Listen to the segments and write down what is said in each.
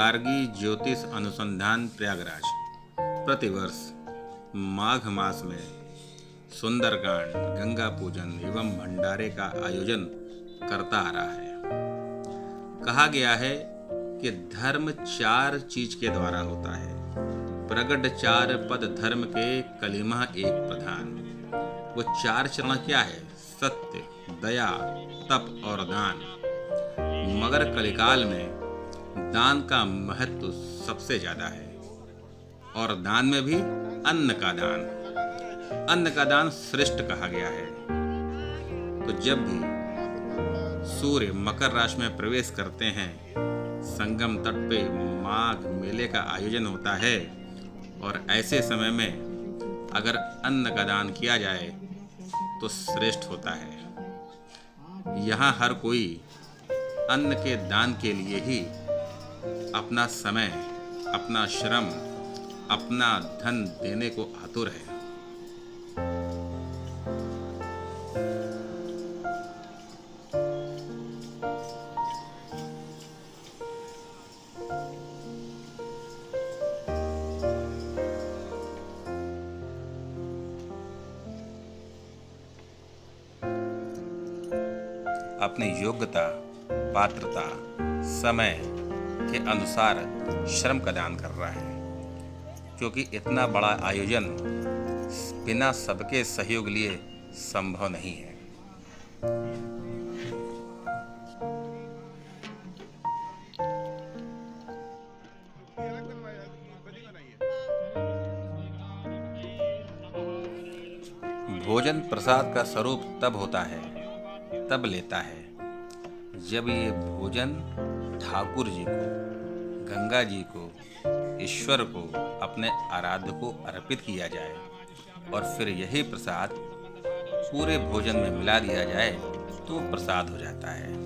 गार्गी ज्योतिष अनुसंधान प्रयागराज प्रतिवर्ष माघ मास में सुंदरकांड, गंगा पूजन एवं भंडारे का आयोजन करता आ रहा है। कहा गया है कि धर्म 4 चीज के द्वारा होता है। प्रगट 4 पद धर्म के कलिमा एक प्रधान। वो 4 चरण क्या है? सत्य, दया, तप और दान। मगर कलिकाल में दान का महत्व सबसे ज्यादा है, और दान में भी अन्न का दान। अन्न का दान श्रेष्ठ कहा गया है। तो जब भी सूर्य मकर राशि में प्रवेश करते हैं, संगम तट पे माघ मेले का आयोजन होता है, और ऐसे समय में अगर अन्न का दान किया जाए तो श्रेष्ठ होता है। यहाँ हर कोई अन्न के दान के लिए ही अपना समय, अपना श्रम, अपना धन देने को आतुर है। अपनी योग्यता, पात्रता, समय के अनुसार श्रम का दान कर रहा है, क्योंकि इतना बड़ा आयोजन बिना सबके सहयोग लिए संभव नहीं है। भोजन प्रसाद का स्वरूप तब होता है, तब लेता है, जब ये भोजन ठाकुर जी को, गंगा जी को, ईश्वर को, अपने आराध्य को अर्पित किया जाए, और फिर यही प्रसाद पूरे भोजन में मिला दिया जाए तो प्रसाद हो जाता है।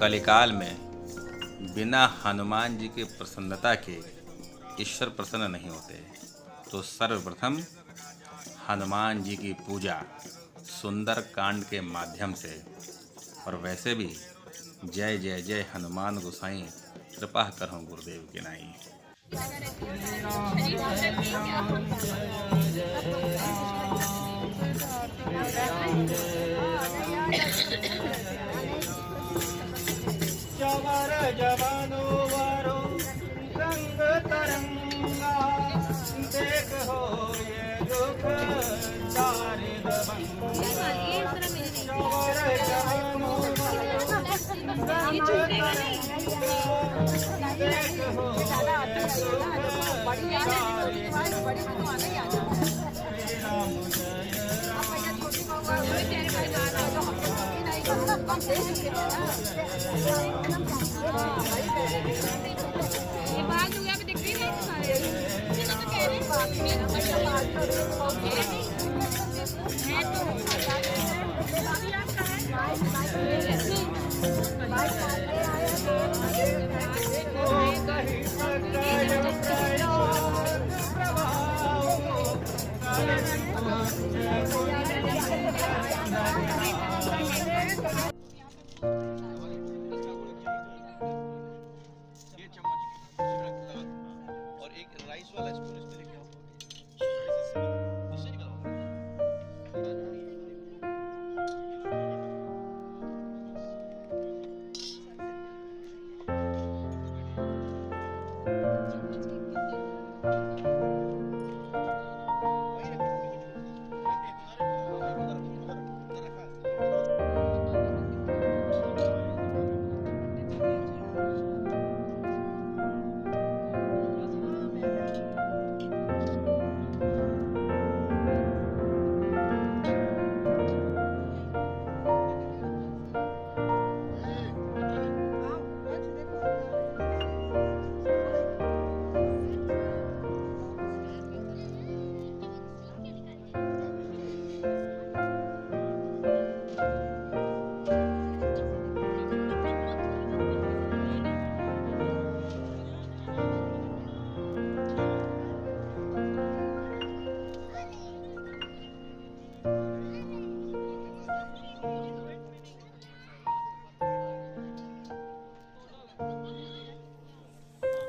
कलिकाल में बिना हनुमान जी के प्रसन्नता के ईश्वर प्रसन्न नहीं होते। तो सर्वप्रथम हनुमान जी की पूजा सुंदर कांड के माध्यम से, और वैसे भी जय जय जय हनुमान गोसाई, कृपा करहु गुरुदेव के नाई। जवानो वारो रंग तरंगा, देख हो ये दुख चारि दबंगा। जवानो वारो रंग तरंगा, देख हो ये दुख चारि दबंगा। ये बात हुआ अभी दिख रही है तुम्हारे, ये तो कह रहे हैं राइस वाला स्पून इसमें लेके आओ। इससे निकलवाओ।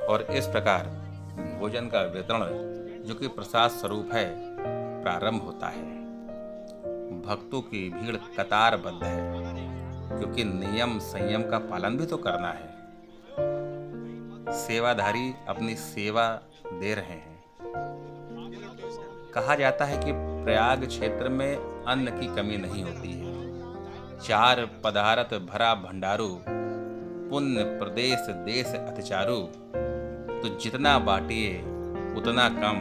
और इस प्रकार भोजन का वितरण, जो कि प्रसाद स्वरूप है, प्रारंभ होता है। भक्तों की भीड़ कतारबद्ध है, क्योंकि नियम संयम का पालन भी तो करना है। सेवाधारी अपनी सेवा दे रहे हैं। कहा जाता है कि प्रयाग क्षेत्र में अन्न की कमी नहीं होती है। 4 पदार्थ भरा भंडारू, पुण्य प्रदेश देश अतिचारू। तो जितना बांटिए उतना कम,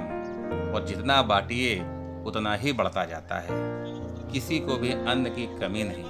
और जितना बांटिए उतना ही बढ़ता जाता है। किसी को भी अन्न की कमी नहीं।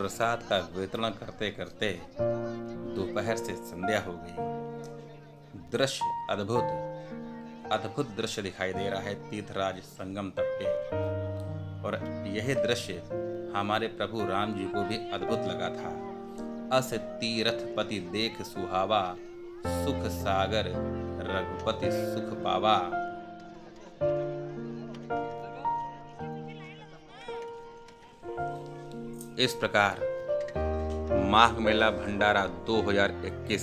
प्रसाद का वितरण करते करते दोपहर से संध्या हो गई। दृश्य अद्भुत दृश्य दिखाई दे रहा है तीर्थराज संगम तट पे। और यह दृश्य हमारे प्रभु राम जी को भी अद्भुत लगा था। अस तीरथ पति देख सुहावा, सुख सागर रघुपति सुख पावा। इस प्रकार माघ मेला भंडारा 2021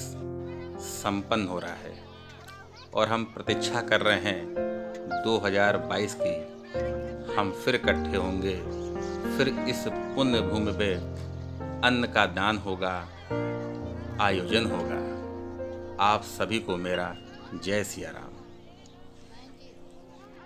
संपन्न हो रहा है और हम प्रतीक्षा कर रहे हैं 2022 की। हम फिर इकट्ठे होंगे, फिर इस पुण्य भूमि पे अन्न का दान होगा, आयोजन होगा। आप सभी को मेरा जय सिया राम।